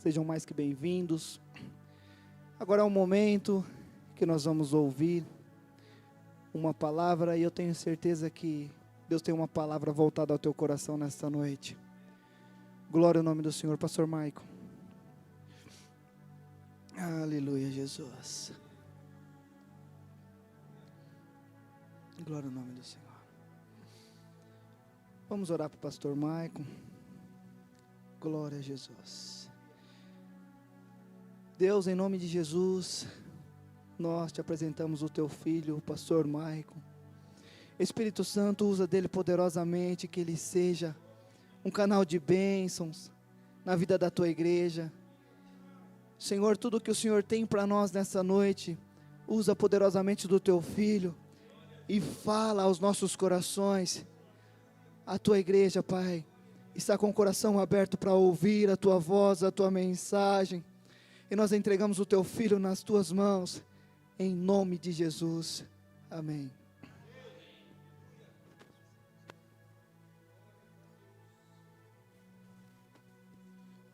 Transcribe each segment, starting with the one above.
sejam mais que bem-vindos. Agora é um momento que nós vamos ouvir uma palavra, e eu tenho certeza que Deus tem uma palavra voltada ao teu coração nesta noite. Glória ao nome do Senhor. Pastor Maico. Aleluia, Jesus. Glória ao nome do Senhor. Vamos orar para o pastor Maico. Glória a Jesus. Deus, em nome de Jesus, nós te apresentamos o teu filho, o pastor Maico. Espírito Santo, usa dele poderosamente, que ele seja um canal de bênçãos na vida da tua igreja. Senhor, tudo que o Senhor tem para nós nessa noite, usa poderosamente do teu filho e fala aos nossos corações. A tua igreja, Pai, está com o coração aberto para ouvir a tua voz, a tua mensagem, e nós entregamos o teu filho nas tuas mãos, em nome de Jesus, amém.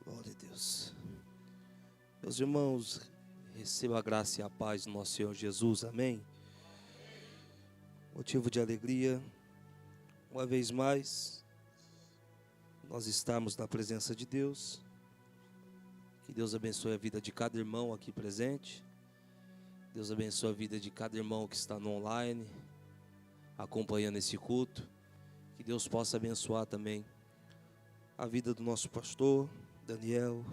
Glória a Deus. Meus irmãos, receba a graça e a paz do nosso Senhor Jesus, amém? Motivo de alegria, uma vez mais, nós estamos na presença de Deus. Que Deus abençoe a vida de cada irmão aqui presente. Deus abençoe a vida de cada irmão que está no online, acompanhando esse culto. Que Deus possa abençoar também a vida do nosso pastor Daniel,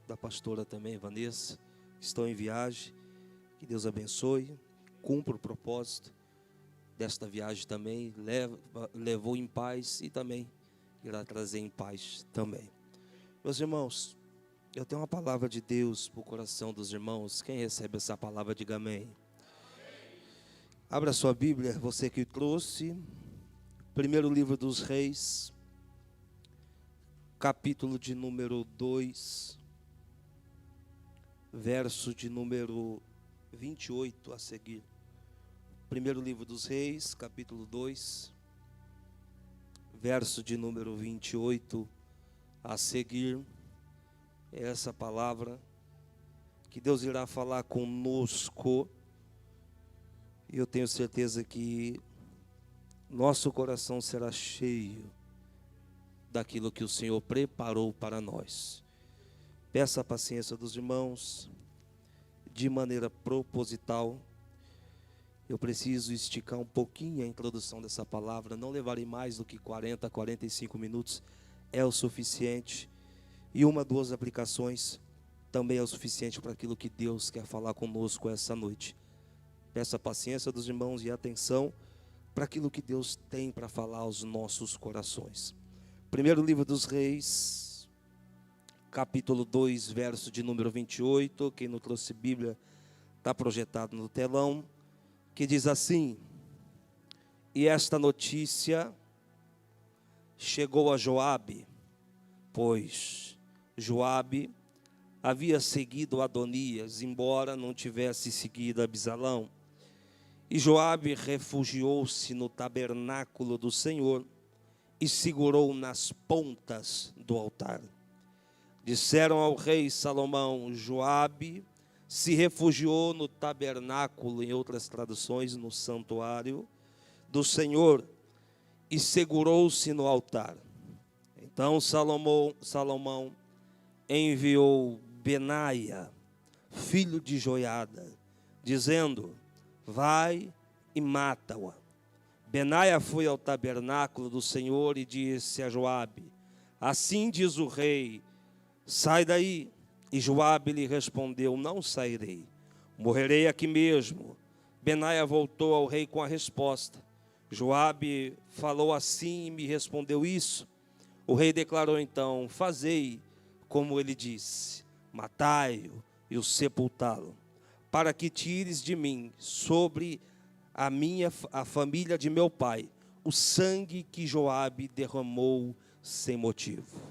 da pastora também Vanessa, que estão em viagem. Que Deus abençoe, cumpra o propósito desta viagem também, levou em paz e também irá trazer em paz também. Meus irmãos, eu tenho uma palavra de Deus para o coração dos irmãos. Quem recebe essa palavra, diga amém. Abra sua Bíblia, você que trouxe, primeiro livro dos Reis, capítulo de número 2, verso de número 28 a seguir. Primeiro livro dos Reis, capítulo 2, verso de número 28 a seguir. É essa palavra que Deus irá falar conosco, e eu tenho certeza que nosso coração será cheio daquilo que o Senhor preparou para nós. Peça a paciência dos irmãos, de maneira proposital. Eu preciso esticar um pouquinho a introdução dessa palavra, não levarei mais do que 40, 45 minutos, é o suficiente. E uma, duas aplicações também é o suficiente para aquilo que Deus quer falar conosco essa noite. Peço a paciência dos irmãos e atenção para aquilo que Deus tem para falar aos nossos corações. Primeiro livro dos Reis, capítulo 2, verso de número 28, quem não trouxe Bíblia está projetado no telão, que diz assim: e esta notícia chegou a Joabe, pois Joabe havia seguido Adonias, embora não tivesse seguido Absalão. E Joabe refugiou-se no tabernáculo do Senhor e segurou nas pontas do altar. Disseram ao rei Salomão: Joabe se refugiou no tabernáculo, em outras traduções, no santuário do Senhor, e segurou-se no altar. Então Salomão enviou Benaia, filho de Joiada, dizendo: vai e mata-o. Benaia foi ao tabernáculo do Senhor e disse a Joabe: assim diz o rei, sai daí. E Joabe lhe respondeu: não sairei, morrerei aqui mesmo. Benaia voltou ao rei com a resposta: Joabe falou assim e me respondeu isso. O rei declarou então: fazei como ele disse, matai-o e o sepultá-lo, para que tires de mim, sobre a família de meu pai, o sangue que Joabe derramou sem motivo.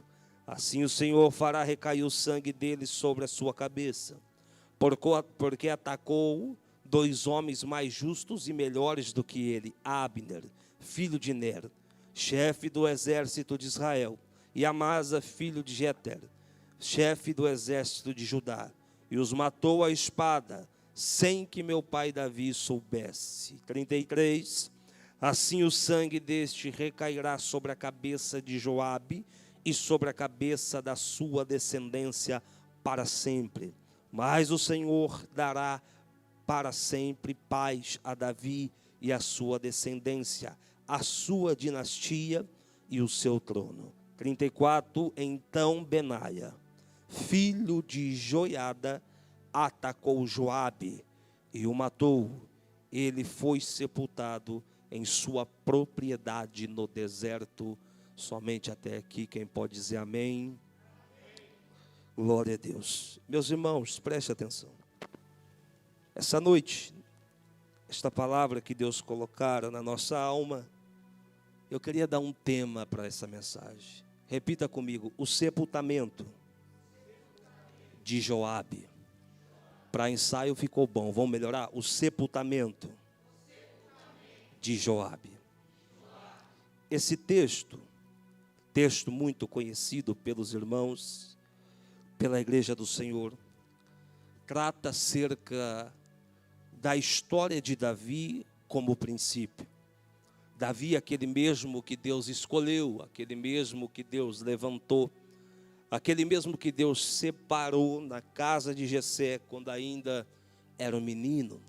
Assim o Senhor fará recair o sangue dele sobre a sua cabeça, porque atacou dois homens mais justos e melhores do que ele, Abner, filho de Ner, chefe do exército de Israel, e Amasa, filho de Jeter. chefe do exército de Judá, e os matou à espada, sem que meu pai Davi soubesse. 33. Assim o sangue deste recairá sobre a cabeça de Joabe e sobre a cabeça da sua descendência para sempre. Mas o Senhor dará para sempre paz a Davi e a sua descendência, a sua dinastia e o seu trono. 34. Então Benaia, filho de Joiada, atacou Joabe e o matou. Ele foi sepultado em sua propriedade no deserto. Somente até aqui, quem pode dizer amém? Glória a Deus. Meus irmãos, preste atenção. Essa noite, esta palavra que Deus colocara na nossa alma, eu queria dar um tema para essa mensagem. Repita comigo: o sepultamento de Joabe. Para ensaio ficou bom, vamos melhorar? O sepultamento de Joabe. Esse texto muito conhecido pelos irmãos, pela igreja do Senhor, trata acerca da história de Davi como princípio. Davi, aquele mesmo que Deus escolheu, aquele mesmo que Deus levantou, aquele mesmo que Deus separou na casa de Jessé, quando ainda era um menino.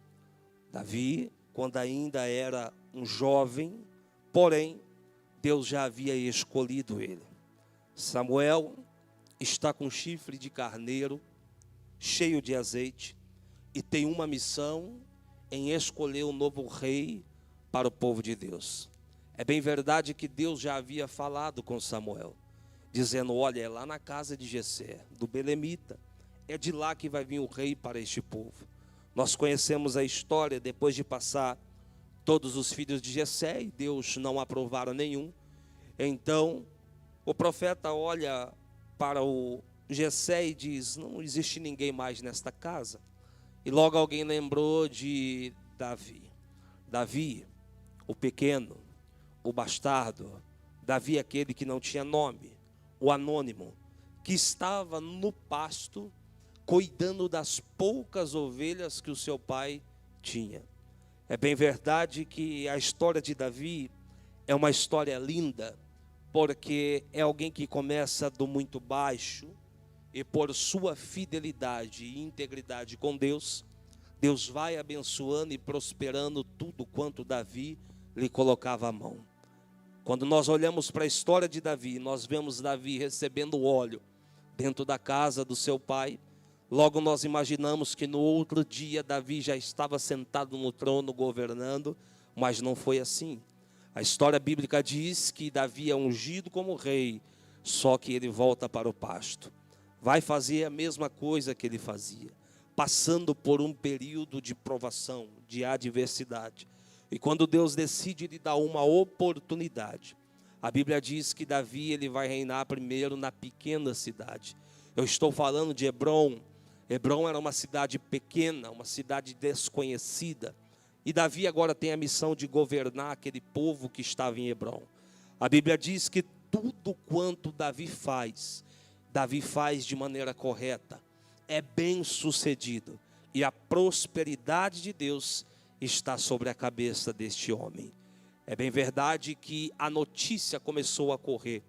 Davi, quando ainda era um jovem, porém, Deus já havia escolhido ele. Samuel está com chifre de carneiro, cheio de azeite, e tem uma missão em escolher um novo rei para o povo de Deus. É bem verdade que Deus já havia falado com Samuel, dizendo: olha, é lá na casa de Jessé, do Belemita, é de lá que vai vir o rei para este povo. Nós conhecemos a história, depois de passar todos os filhos de Jessé, e Deus não aprovaram nenhum. Então, o profeta olha para o Jessé e diz: não existe ninguém mais nesta casa. E logo alguém lembrou de Davi. Davi, o pequeno, o bastardo, Davi, aquele que não tinha nome, o anônimo, que estava no pasto, cuidando das poucas ovelhas que o seu pai tinha. É bem verdade que a história de Davi é uma história linda, porque é alguém que começa do muito baixo, e por sua fidelidade e integridade com Deus, Deus vai abençoando e prosperando tudo quanto Davi lhe colocava à mão. Quando nós olhamos para a história de Davi, nós vemos Davi recebendo óleo dentro da casa do seu pai. Logo nós imaginamos que no outro dia Davi já estava sentado no trono governando, mas não foi assim. A história bíblica diz que Davi é ungido como rei, só que ele volta para o pasto. Vai fazer a mesma coisa que ele fazia, passando por um período de provação, de adversidade. E quando Deus decide lhe dar uma oportunidade, a Bíblia diz que Davi ele vai reinar primeiro na pequena cidade. Eu estou falando de Hebrom. Hebrom era uma cidade pequena, uma cidade desconhecida. E Davi agora tem a missão de governar aquele povo que estava em Hebrom. A Bíblia diz que tudo quanto Davi faz de maneira correta, é bem sucedido. E a prosperidade de Deus está sobre a cabeça deste homem. É bem verdade que a notícia começou a correr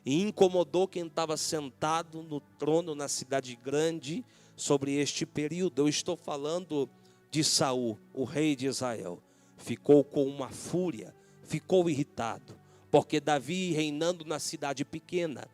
e incomodou quem estava sentado no trono na cidade grande sobre este período. Eu estou falando de Saul, o rei de Israel. Ficou com uma fúria, ficou irritado, porque Davi reinando na cidade pequena,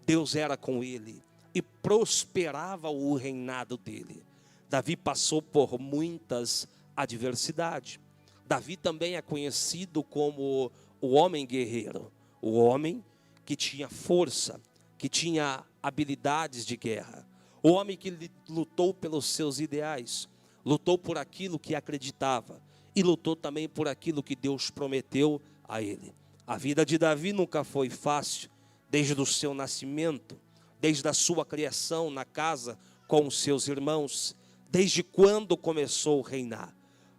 Deus era com ele e prosperava o reinado dele. Davi passou por muitas adversidades. Davi também é conhecido como o homem guerreiro, o homem que tinha força, que tinha habilidades de guerra, o homem que lutou pelos seus ideais, lutou por aquilo que acreditava e lutou também por aquilo que Deus prometeu a ele. A vida de Davi nunca foi fácil, desde o seu nascimento, desde a sua criação na casa com os seus irmãos, desde quando começou a reinar.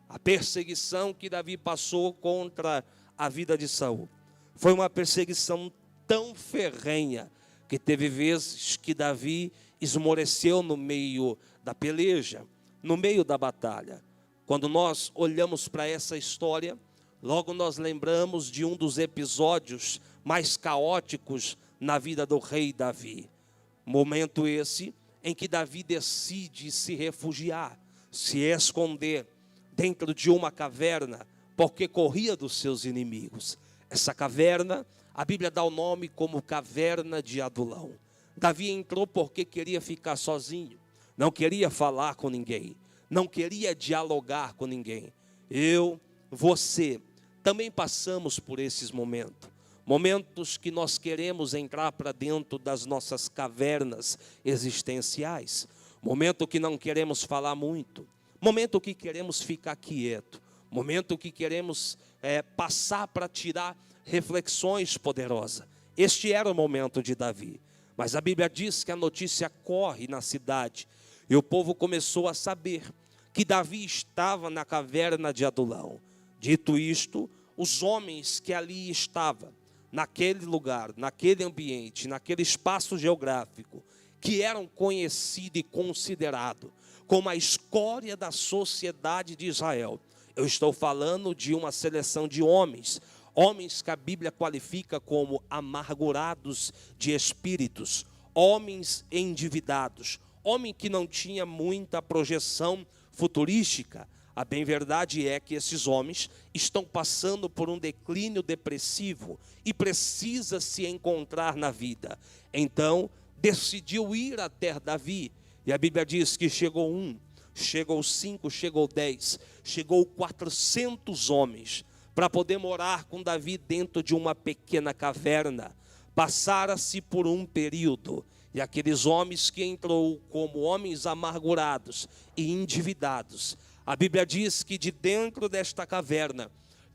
A perseguição que Davi passou contra a vida de Saul foi uma perseguição tão ferrenha que teve vezes que Davi esmoreceu no meio da peleja, no meio da batalha. Quando nós olhamos para essa história, logo nós lembramos de um dos episódios mais caóticos na vida do rei Davi. Momento esse em que Davi decide se refugiar, se esconder dentro de uma caverna, porque corria dos seus inimigos. Essa caverna, a Bíblia dá o nome como caverna de Adulão. Davi entrou porque queria ficar sozinho, não queria falar com ninguém, não queria dialogar com ninguém. Eu, você, também passamos por esses momentos. Momentos que nós queremos entrar para dentro das nossas cavernas existenciais. Momento que não queremos falar muito. Momento que queremos ficar quieto. Momento que queremos passar para tirar reflexões poderosas. Este era o momento de Davi. Mas a Bíblia diz que a notícia corre na cidade. E o povo começou a saber que Davi estava na caverna de Adulão. Dito isto, os homens que ali estavam, naquele lugar, naquele ambiente, naquele espaço geográfico, que eram conhecidos e considerados como a escória da sociedade de Israel. Eu estou falando de uma seleção de homens, homens que a Bíblia qualifica como amargurados de espíritos, homens endividados, homem que não tinha muita projeção futurística. A bem verdade é que esses homens estão passando por um declínio depressivo e precisa se encontrar na vida. Então, decidiu ir até Davi. E a Bíblia diz que chegou 1, chegou 5, chegou 10, chegou 400 homens para poder morar com Davi dentro de uma pequena caverna. Passara-se por um período. E aqueles homens que entrou como homens amargurados e endividados, a Bíblia diz que de dentro desta caverna,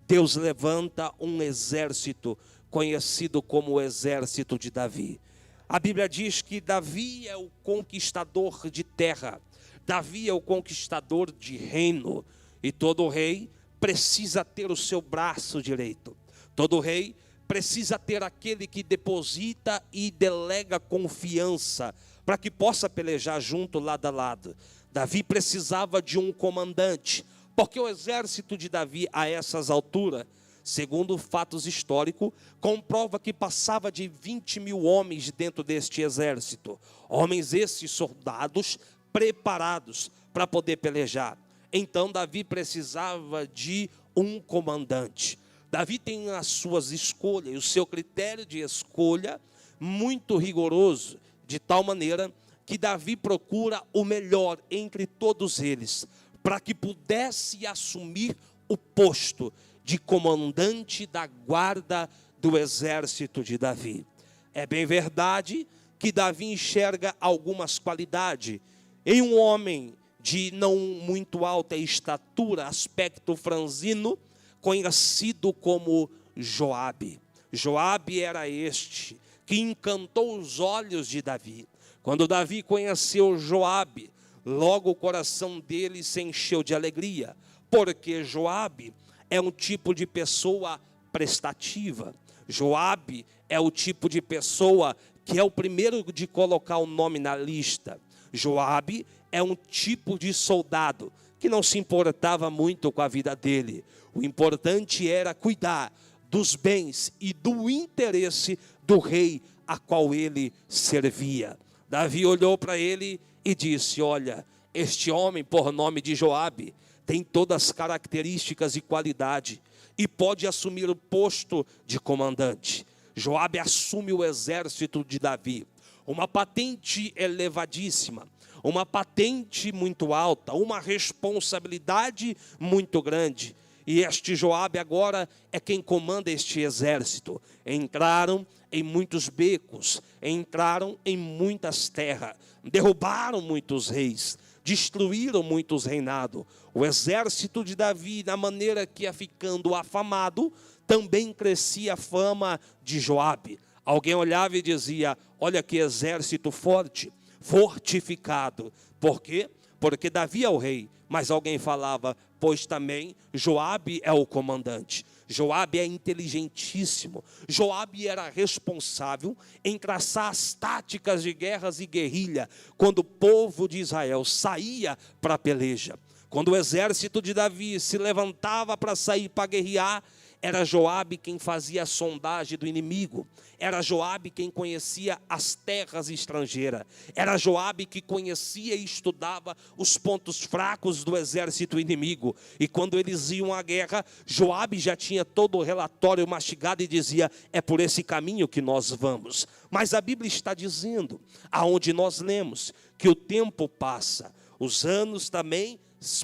Deus levanta um exército conhecido como o exército de Davi. A Bíblia diz que Davi é o conquistador de terra, Davi é o conquistador de reino, e todo rei precisa ter o seu braço direito, todo rei precisa ter aquele que deposita e delega confiança, para que possa pelejar junto, lado a lado. Davi precisava de um comandante, porque o exército de Davi a essas alturas, segundo fatos históricos, comprova que passava de 20 mil homens dentro deste exército. Homens esses, soldados preparados para poder pelejar. Então Davi precisava de um comandante. Davi tem as suas escolhas, o seu critério de escolha muito rigoroso, de tal maneira que Davi procura o melhor entre todos eles, para que pudesse assumir o posto de comandante da guarda do exército de Davi. É bem verdade que Davi enxerga algumas qualidades em um homem de não muito alta estatura, aspecto franzino, conhecido como Joabe. Joabe era este que encantou os olhos de Davi. Quando Davi conheceu Joabe, logo o coração dele se encheu de alegria, porque Joabe é um tipo de pessoa prestativa. Joabe é o tipo de pessoa que é o primeiro de colocar o nome na lista. Joabe é um tipo de soldado que não se importava muito com a vida dele. O importante era cuidar dos bens e do interesse do rei a qual ele servia. Davi olhou para ele e disse: olha, este homem por nome de Joabe tem todas as características e qualidade e pode assumir o posto de comandante. Joabe assume o exército de Davi, uma patente elevadíssima, uma patente muito alta, uma responsabilidade muito grande. E este Joabe agora é quem comanda este exército. Entraram em muitos becos, entraram em muitas terras, derrubaram muitos reis, destruíram muitos reinados. O exército de Davi, na maneira que ia ficando afamado, também crescia a fama de Joabe. Alguém olhava e dizia: olha que exército forte, fortificado. Por quê? Porque Davi é o rei. Mas alguém falava: pois também Joabe é o comandante. Joabe é inteligentíssimo. Joabe era responsável em traçar as táticas de guerras e guerrilha quando o povo de Israel saía para a peleja. Quando o exército de Davi se levantava para sair para guerrear, era Joabe quem fazia a sondagem do inimigo. Era Joabe quem conhecia as terras estrangeiras. Era Joabe que conhecia e estudava os pontos fracos do exército inimigo. E quando eles iam à guerra, Joabe já tinha todo o relatório mastigado e dizia: é por esse caminho que nós vamos. Mas a Bíblia está dizendo, aonde nós lemos, que o tempo passa, os anos também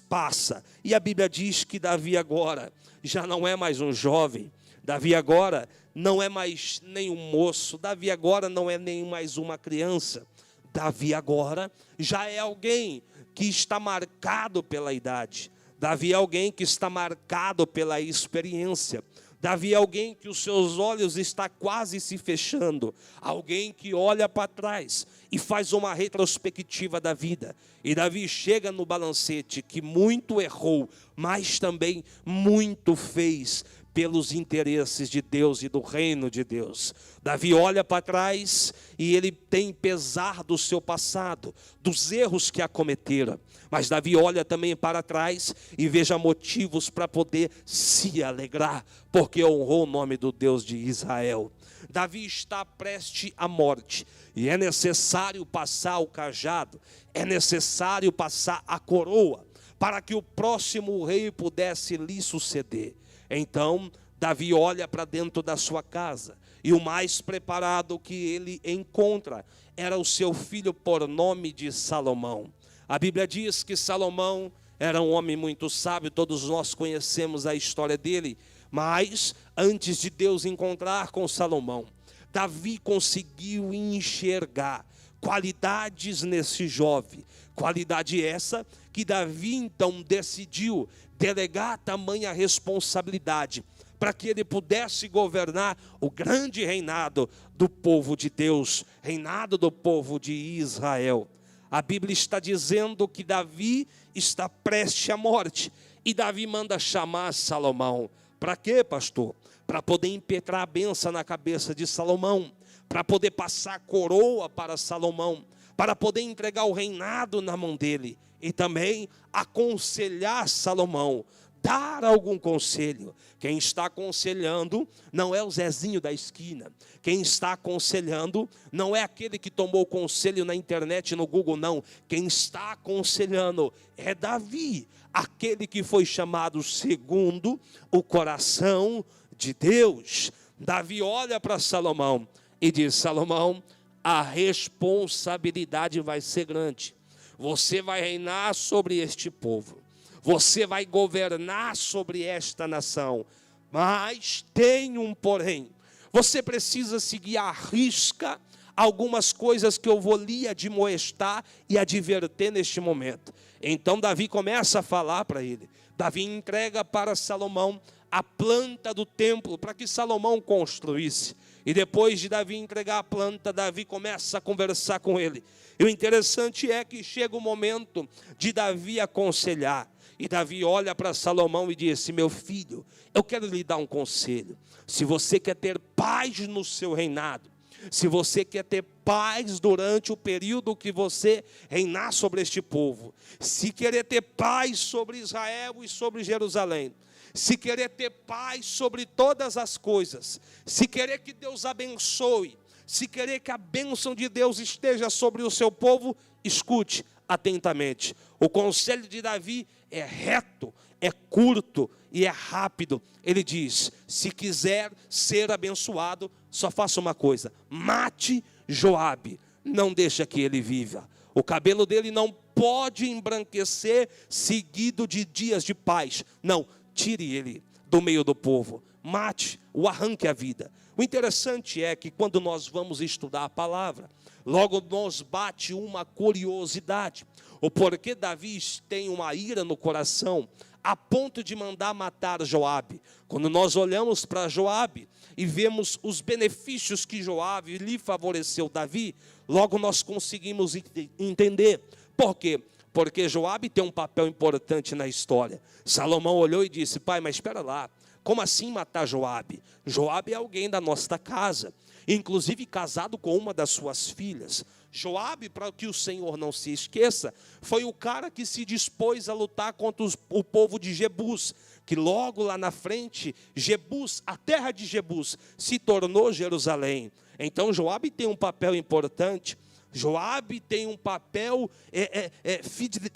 passa. E a Bíblia diz que Davi agora já não é mais um jovem. Davi agora não é mais nem um moço. Davi agora não é nem mais uma criança. Davi agora já é alguém que está marcado pela idade. Davi é alguém que está marcado pela experiência. Davi é alguém que os seus olhos estão quase se fechando. Alguém que olha para trás e faz uma retrospectiva da vida. E Davi chega no balancete que muito errou, mas também muito fez pelos interesses de Deus e do reino de Deus. Davi olha para trás e ele tem pesar do seu passado, dos erros que acometeram. Mas Davi olha também para trás e veja motivos para poder se alegrar, porque honrou o nome do Deus de Israel. Davi está prestes à morte e é necessário passar o cajado, é necessário passar a coroa, para que o próximo rei pudesse lhe suceder. Então, Davi olha para dentro da sua casa, e o mais preparado que ele encontra era o seu filho por nome de Salomão. A Bíblia diz que Salomão era um homem muito sábio, todos nós conhecemos a história dele, mas antes de Deus encontrar com Salomão, Davi conseguiu enxergar qualidades nesse jovem, qualidade essa que Davi então decidiu delegar tamanha responsabilidade para que ele pudesse governar o grande reinado do povo de Deus, reinado do povo de Israel. A Bíblia está dizendo que Davi está prestes à morte e Davi manda chamar Salomão. Para quê, pastor? Para poder impetrar a bênção na cabeça de Salomão, para poder passar a coroa para Salomão, para poder entregar o reinado na mão dele e também aconselhar Salomão, dar algum conselho. Quem está aconselhando não é o Zezinho da esquina. Quem está aconselhando não é aquele que tomou conselho na internet, no Google, não. Quem está aconselhando é Davi, aquele que foi chamado segundo o coração de Deus. Davi olha para Salomão e diz: Salomão, a responsabilidade vai ser grande. Você vai reinar sobre este povo. Você vai governar sobre esta nação. Mas tem um porém. Você precisa seguir à risca algumas coisas que eu vou lhe admoestar e adverter neste momento. Então Davi começa a falar para ele. Davi entrega para Salomão a planta do templo para que Salomão construísse. E depois de Davi entregar a planta, Davi começa a conversar com ele. E o interessante é que chega o momento de Davi aconselhar. E Davi olha para Salomão e disse: meu filho, eu quero lhe dar um conselho. Se você quer ter paz no seu reinado, se você quer ter paz durante o período que você reinar sobre este povo, se querer ter paz sobre Israel e sobre Jerusalém, se querer ter paz sobre todas as coisas, se querer que Deus abençoe, se querer que a bênção de Deus esteja sobre o seu povo, escute atentamente. O conselho de Davi é reto, é curto e é rápido. Ele diz: se quiser ser abençoado, só faça uma coisa: mate Joabe, não deixa que ele viva. O cabelo dele não pode embranquecer seguido de dias de paz. Não, tire ele do meio do povo, mate, o arranque a vida. O interessante é que quando nós vamos estudar a palavra, logo nos bate uma curiosidade. O porquê Davi tem uma ira no coração a ponto de mandar matar Joabe. Quando nós olhamos para Joabe e vemos os benefícios que Joabe lhe favoreceu Davi, logo nós conseguimos entender. Por quê? Porque Joabe tem um papel importante na história. Salomão olhou e disse: pai, mas espera lá, Como assim matar Joabe? Joabe é alguém da nossa casa, inclusive casado com uma das suas filhas. Joabe, para que o Senhor não se esqueça, foi o cara que se dispôs a lutar contra o povo de Jebus, que logo lá na frente, Jebus, a terra de Jebus, se tornou Jerusalém. Então Joabe tem um papel importante. Joabe tem um papel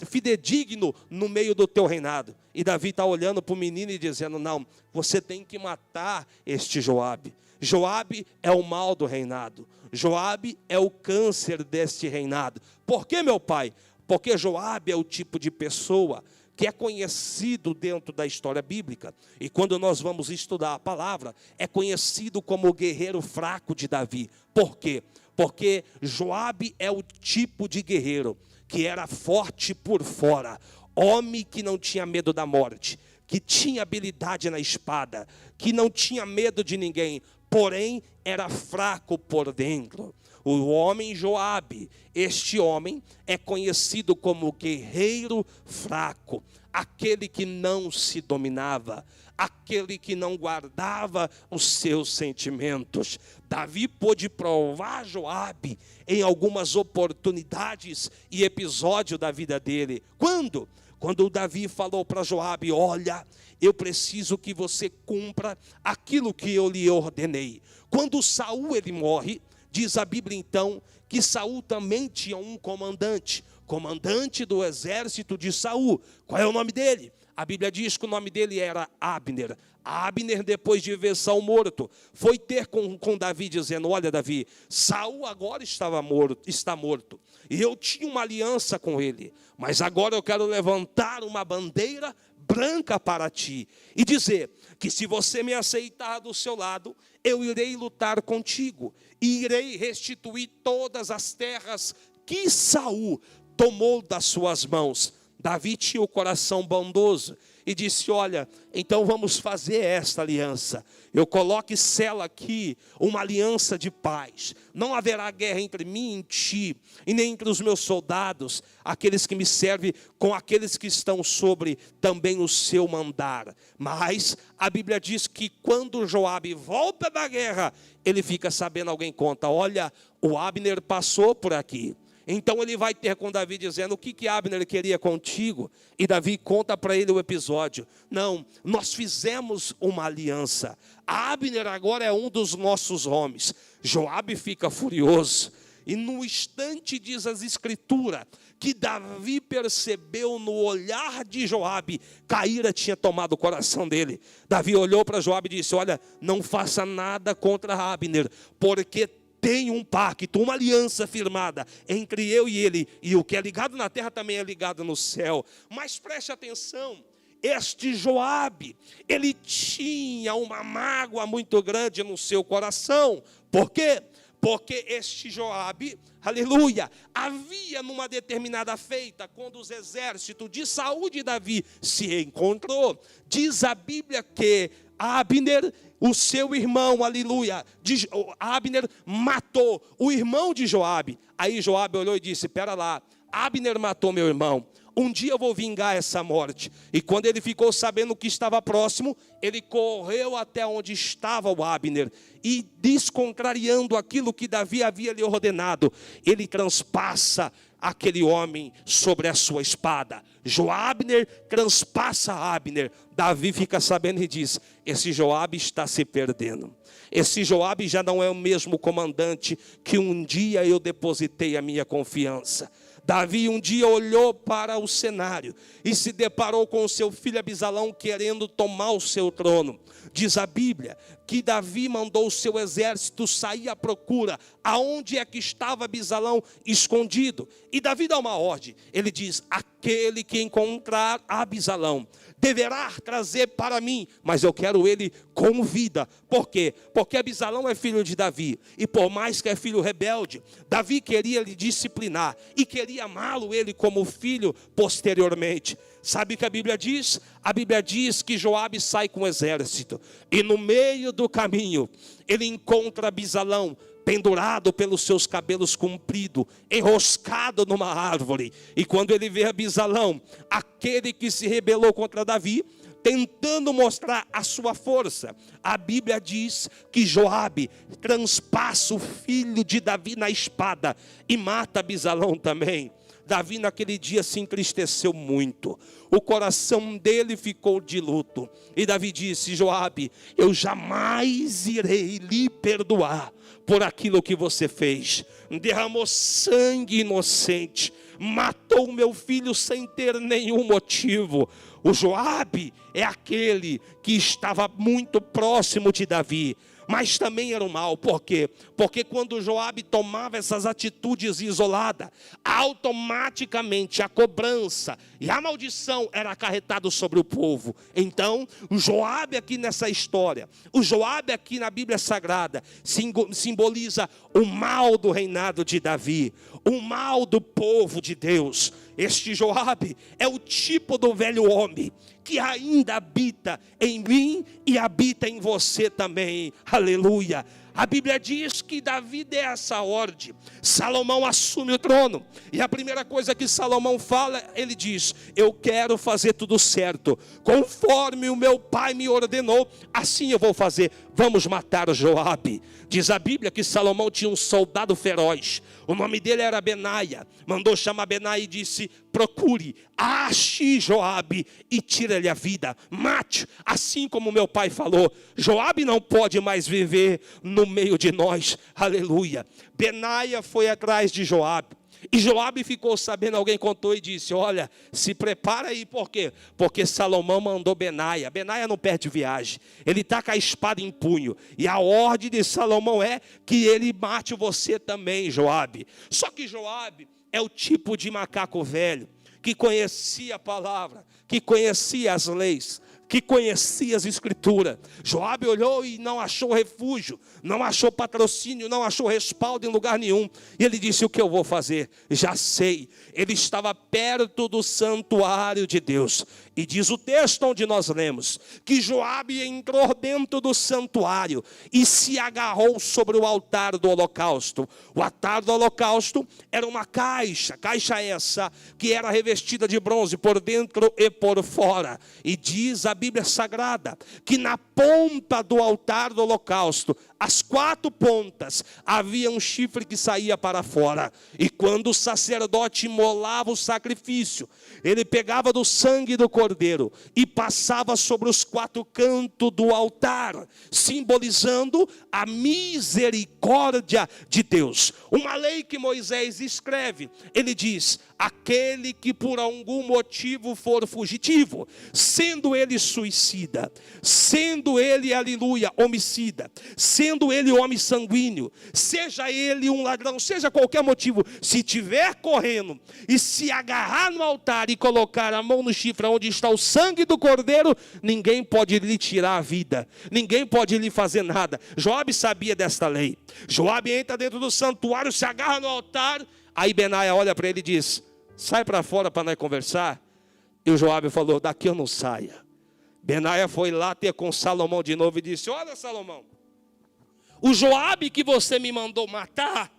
fidedigno no meio do teu reinado. E Davi está olhando para o menino e dizendo: não, você tem que matar este Joabe. Joabe é o mal do reinado. Joabe é o câncer deste reinado. Por que, meu pai? Porque Joabe é o tipo de pessoa que é conhecido dentro da história bíblica. E quando nós vamos estudar a palavra, é conhecido como o guerreiro fraco de Davi. Por quê? Porque Joabe é o tipo de guerreiro que era forte por fora, homem que não tinha medo da morte, que tinha habilidade na espada, que não tinha medo de ninguém, porém era fraco por dentro. O homem Joabe, este homem é conhecido como guerreiro fraco, aquele que não se dominava, aquele que não guardava os seus sentimentos. Davi pôde provar Joabe em algumas oportunidades e episódios da vida dele. Quando? Quando Davi falou para Joabe: olha, eu preciso que você cumpra aquilo que eu lhe ordenei. Quando Saul ele morre, diz a Bíblia então que Saul também tinha um comandante do exército de Saul. Qual é o nome dele? A Bíblia diz que o nome dele era Abner. Abner, depois de ver Saul morto, foi ter com Davi dizendo: olha, Davi, Saul agora está morto, e eu tinha uma aliança com ele, mas agora eu quero levantar uma bandeira branca para ti e dizer que se você me aceitar do seu lado, eu irei lutar contigo e irei restituir todas as terras que Saul tomou das suas mãos. Davi tinha o coração bondoso e disse: olha, então vamos fazer esta aliança. Eu coloco e selo aqui uma aliança de paz. Não haverá guerra entre mim e ti, e nem entre os meus soldados, aqueles que me servem, com aqueles que estão sobre também o seu mandar. Mas a Bíblia diz que quando Joabe volta da guerra, ele fica sabendo, alguém conta: olha, o Abner passou por aqui. Então ele vai ter com Davi dizendo: o que Abner queria contigo? E Davi conta para ele o episódio. Não, nós fizemos uma aliança. Abner agora é um dos nossos homens. Joabe fica furioso. E no instante diz as escrituras que Davi percebeu no olhar de Joabe que a ira tinha tomado o coração dele. Davi olhou para Joabe e disse: olha, não faça nada contra Abner, porque tem um pacto, uma aliança firmada entre eu e ele, e o que é ligado na terra também é ligado no céu. Mas preste atenção, este Joabe, ele tinha uma mágoa muito grande no seu coração. Por quê? Porque este Joabe, aleluia, havia numa determinada feita, quando os exércitos de Saul e de Davi se encontrou, diz a Bíblia que Abner, o seu irmão, aleluia, Abner matou o irmão de Joabe. Aí Joabe olhou e disse: espera lá, Abner matou meu irmão, um dia eu vou vingar essa morte. E quando ele ficou sabendo que estava próximo, ele correu até onde estava o Abner, e descontrariando aquilo que Davi havia lhe ordenado, ele transpassa aquele homem sobre a sua espada. Joabner transpassa Abner. Davi fica sabendo e diz: esse Joabe está se perdendo. Esse Joabe já não é o mesmo comandante que um dia eu depositei a minha confiança. Davi um dia olhou para o cenário e se deparou com o seu filho Abisalão querendo tomar o seu trono. Diz a Bíblia que Davi mandou o seu exército sair à procura. Aonde é que estava Abisalão escondido? E Davi dá uma ordem. Ele diz: aquele que encontrar Abisalão deverá trazer para mim, mas eu quero ele com vida. Por quê? Porque Abisalão é filho de Davi, e por mais que é filho rebelde, Davi queria lhe disciplinar e queria amá-lo ele como filho posteriormente. Sabe o que a Bíblia diz? A Bíblia diz que Joabe sai com o exército, e no meio do caminho ele encontra Abisalão pendurado pelos seus cabelos compridos, enroscado numa árvore. E quando ele vê Abisalão, aquele que se rebelou contra Davi, tentando mostrar a sua força. A Bíblia diz que Joabe transpassa o filho de Davi na espada e mata Absalão também. Davi naquele dia se entristeceu muito, o coração dele ficou de luto, e Davi disse: Joabe, eu jamais irei lhe perdoar por aquilo que você fez. Derramou sangue inocente, matou meu filho sem ter nenhum motivo. O Joabe é aquele que estava muito próximo de Davi, mas também era um mal. Por quê? Porque quando Joabe tomava essas atitudes isoladas, automaticamente a cobrança e a maldição era acarretado sobre o povo. Então, o Joabe aqui nessa história, o Joabe aqui na Bíblia Sagrada, simboliza o mal do reinado de Davi, o mal do povo de Deus. Este Joabe é o tipo do velho homem que ainda habita em mim e habita em você também. Aleluia. A Bíblia diz que Davi deu essa ordem, Salomão assume o trono, e a primeira coisa que Salomão fala, ele diz: eu quero fazer tudo certo, conforme o meu pai me ordenou, assim eu vou fazer. Vamos matar Joabe. Diz a Bíblia que Salomão tinha um soldado feroz, o nome dele era Benaia. Mandou chamar Benaia e disse: procure, ache Joabe e tira-lhe a vida, mate, assim como meu pai falou. Joabe não pode mais viver no meio de nós. Aleluia. Benaia foi atrás de Joabe, e Joabe ficou sabendo, alguém contou e disse: olha, se prepara aí. Por quê? Porque Salomão mandou Benaia. Benaia não perde viagem, ele está com a espada em punho, e a ordem de Salomão é que ele mate você também, Joabe. Só que Joabe é o tipo de macaco velho, que conhecia a palavra, que conhecia as leis, que conhecia as escrituras. Joabe olhou e não achou refúgio, não achou patrocínio, não achou respaldo em lugar nenhum. E ele disse: o que eu vou fazer? Já sei. Ele estava perto do santuário de Deus. E diz o texto onde nós lemos, que Joabe entrou dentro do santuário e se agarrou sobre o altar do holocausto. O altar do holocausto era uma caixa essa que era revestida de bronze por dentro e por fora. E diz a Bíblia Sagrada que na ponta do altar do holocausto, as 4 pontas, havia um chifre que saía para fora. E quando o sacerdote imolava o sacrifício, ele pegava do sangue do cordeiro e passava sobre os 4 cantos do altar, simbolizando a misericórdia de Deus. Uma lei que Moisés escreve, ele diz: aquele que por algum motivo for fugitivo, sendo ele suicida, sendo ele, aleluia, homicida, sendo ele homem sanguíneo, seja ele um ladrão, seja qualquer motivo, se estiver correndo e se agarrar no altar e colocar a mão no chifre onde está o sangue do cordeiro, ninguém pode lhe tirar a vida, ninguém pode lhe fazer nada. Joabe sabia desta lei. Joabe entra dentro do santuário, se agarra no altar. Aí Benaia olha para ele e diz: sai para fora para nós conversar. E o Joabe falou: daqui eu não saia. Benaia foi lá ter com Salomão de novo e disse: olha, Salomão, o Joabe que você me mandou matar,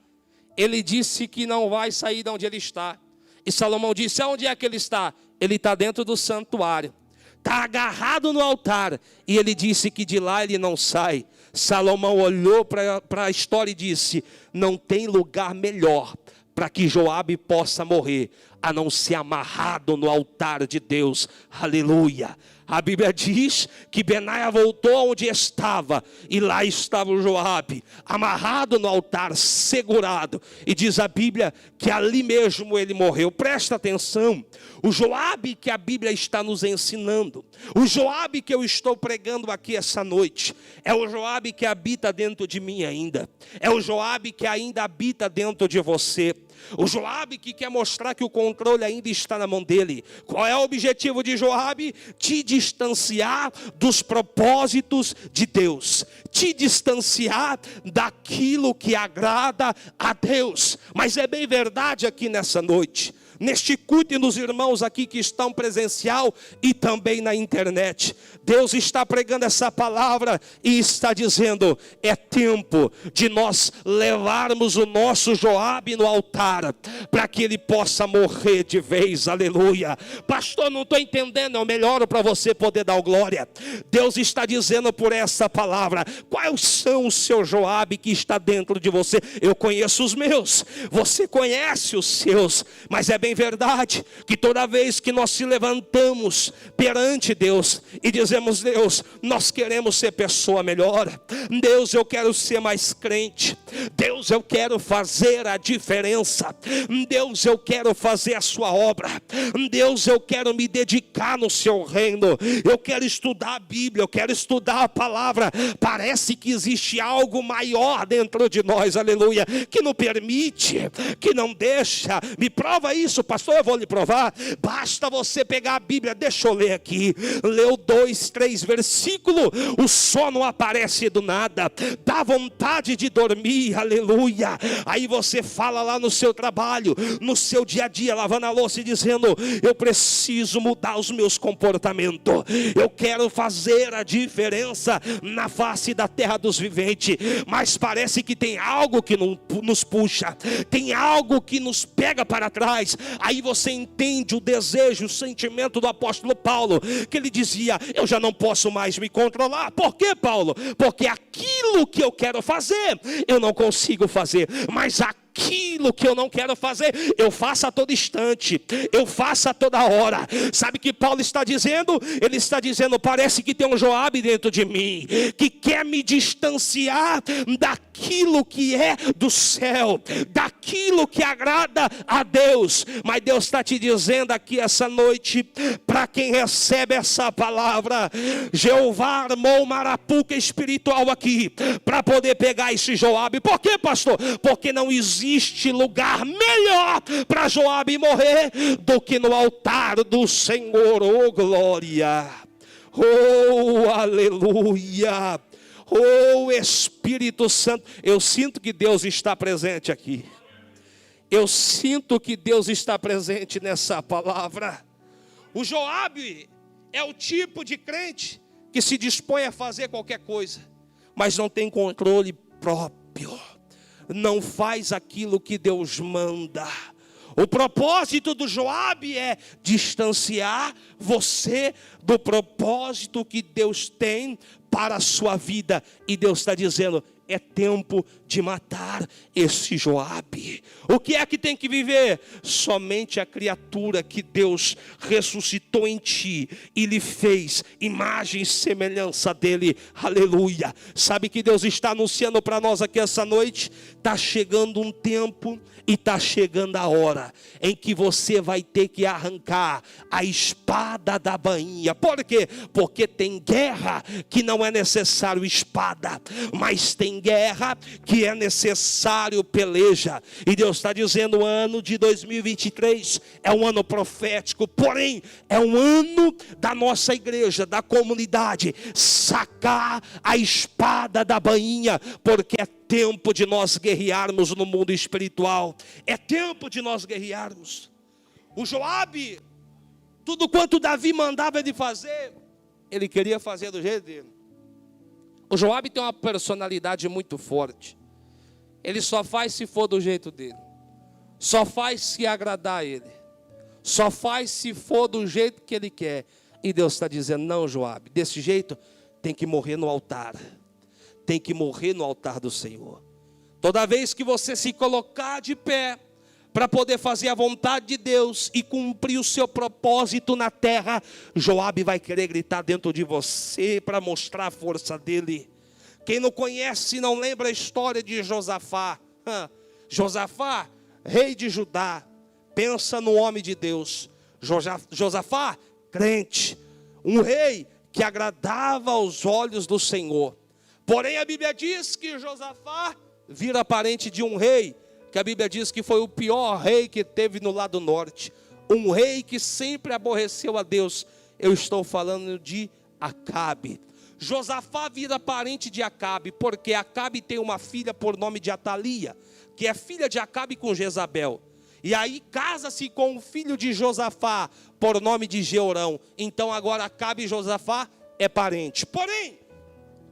ele disse que não vai sair de onde ele está. E Salomão disse: aonde é que ele está? Ele está dentro do santuário, está agarrado no altar, e ele disse que de lá ele não sai. Salomão olhou para a história e disse: não tem lugar melhor para que Joabe possa morrer, a não ser amarrado no altar de Deus. Aleluia. A Bíblia diz que Benaia voltou onde estava, e lá estava o Joabe, amarrado no altar, segurado. E diz a Bíblia que ali mesmo ele morreu. Presta atenção, o Joabe que a Bíblia está nos ensinando, o Joabe que eu estou pregando aqui essa noite, é o Joabe que habita dentro de mim ainda, é o Joabe que ainda habita dentro de você. O Joabe que quer mostrar que o controle ainda está na mão dele. Qual é o objetivo de Joabe? Te distanciar dos propósitos de Deus, te distanciar daquilo que agrada a Deus. Mas é bem verdade aqui nessa noite, neste culto e nos irmãos aqui que estão presencial e também na internet. Deus está pregando essa palavra e está dizendo: é tempo de nós levarmos o nosso Joabe no altar, para que ele possa morrer de vez. Aleluia. Pastor, não estou entendendo. Eu melhoro para você poder dar glória. Deus está dizendo por essa palavra: quais são os seus Joabe que está dentro de você? Eu conheço os meus, você conhece os seus, mas é bem verdade que toda vez que nós se levantamos perante Deus e dizemos: Deus, nós queremos ser pessoa melhor, Deus, eu quero ser mais crente, Deus, eu quero fazer a diferença, Deus, eu quero fazer a sua obra, Deus, eu quero me dedicar no seu reino, eu quero estudar a Bíblia, eu quero estudar a palavra. Parece que existe algo maior dentro de nós, aleluia, que não permite, que não deixa. Me prova isso, pastor. Eu vou lhe provar. Basta você pegar a Bíblia, deixa eu ler aqui, leu 2, 3 versículos, o sono aparece do nada, dá vontade de dormir, aleluia. Aí você fala lá no seu trabalho, no seu dia a dia, lavando a louça e dizendo: eu preciso mudar os meus comportamentos, eu quero fazer a diferença na face da terra dos viventes. Mas parece que tem algo que nos puxa, tem algo que nos pega para trás. Aí você entende o desejo, o sentimento do apóstolo Paulo, que ele dizia: eu já não posso mais me controlar. Por quê, Paulo? Porque aquilo que eu quero fazer, eu não consigo fazer, mas aquilo que eu não quero fazer, eu faço a todo instante, eu faço a toda hora. Sabe o que Paulo está dizendo? Ele está dizendo: parece que tem um Joabe dentro de mim, que quer me distanciar daquilo que é do céu, daquilo que agrada a Deus. Mas Deus está te dizendo aqui essa noite, para quem recebe essa palavra: Jeová armou uma arapuca espiritual aqui, para poder pegar esse Joabe. Por quê, pastor? Porque não existe lugar melhor para Joabe morrer do que no altar do Senhor. Oh glória, oh aleluia, oh Espírito Santo. Eu sinto que Deus está presente aqui, eu sinto que Deus está presente nessa palavra. O Joabe é o tipo de crente que se dispõe a fazer qualquer coisa, mas não tem controle próprio, não faz aquilo que Deus manda. O propósito do Joabe é distanciar você do propósito que Deus tem para a sua vida. E Deus está dizendo: é tempo de matar esse Joabe. O que é que tem que viver? Somente a criatura que Deus ressuscitou em ti e lhe fez imagem e semelhança dele. Aleluia. Sabe que Deus está anunciando para nós aqui essa noite? Está chegando um tempo e está chegando a hora em que você vai ter que arrancar a espada da bainha. Por quê? Porque tem guerra que não é necessário espada, mas tem guerra que é necessário peleja. E Deus está dizendo: o ano de 2023 é um ano profético, porém é um ano da nossa igreja, da comunidade, sacar a espada da bainha, porque é tempo de nós guerrearmos no mundo espiritual, é tempo de nós guerrearmos. O Joabe, tudo quanto Davi mandava ele fazer, ele queria fazer do jeito dele. O Joabe tem uma personalidade muito forte, ele só faz se for do jeito dele, só faz se agradar a ele, só faz se for do jeito que ele quer. E Deus está dizendo: não, Joabe, desse jeito tem que morrer no altar, tem que morrer no altar do Senhor. Toda vez que você se colocar de pé para poder fazer a vontade de Deus e cumprir o seu propósito na terra, Joabe vai querer gritar dentro de você para mostrar a força dele. Quem não conhece, não lembra a história de Josafá. Josafá, rei de Judá, pensa no homem de Deus. Josafá, crente, um rei que agradava aos olhos do Senhor. Porém a Bíblia diz que Josafá vira parente de um rei, que a Bíblia diz que foi o pior rei que teve no lado norte, um rei que sempre aborreceu a Deus. Eu estou falando de Acabe. Josafá vira parente de Acabe, porque Acabe tem uma filha por nome de Atalia, que é filha de Acabe com Jezabel. E aí casa-se com o filho de Josafá, por nome de Jeorão. Então agora Acabe e Josafá é parente. Porém,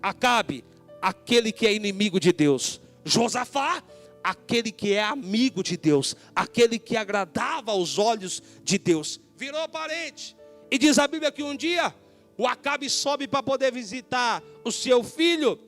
Acabe, aquele que é inimigo de Deus. Josafá, aquele que é amigo de Deus, aquele que agradava aos olhos de Deus, virou parente. E diz a Bíblia que um dia o Acabe sobe para poder visitar o seu filho,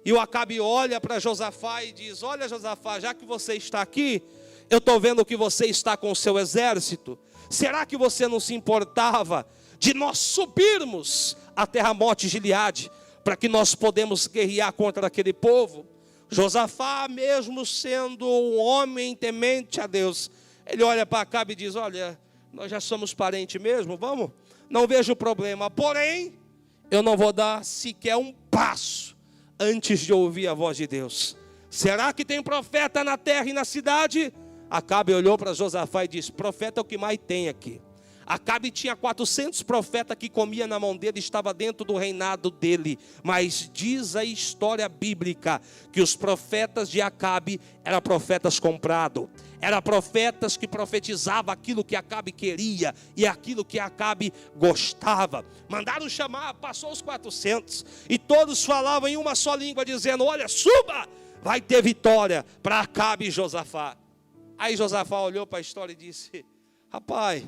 e o Acabe olha para Josafá e diz: olha, Josafá, já que você está aqui, eu estou vendo que você está com o seu exército. Será que você não se importava de nós subirmos até Ramote Gileade, para que nós podemos guerrear contra aquele povo? Josafá, mesmo sendo um homem temente a Deus, ele olha para Acabe e diz: olha, nós já somos parentes mesmo, vamos? Não vejo problema, porém, eu não vou dar sequer um passo antes de ouvir a voz de Deus. Será que tem profeta na terra e na cidade? Acabe olhou para Josafá e disse: profeta é o que mais tem aqui. Acabe tinha 400 profetas que comia na mão dele, estava dentro do reinado dele. Mas diz a história bíblica que os profetas de Acabe eram profetas comprados. Eram profetas que profetizavam aquilo que Acabe queria e aquilo que Acabe gostava. Mandaram chamar, passou os 400 e todos falavam em uma só língua, dizendo: olha, suba, vai ter vitória para Acabe e Josafá. Aí Josafá olhou para a história e disse: rapaz,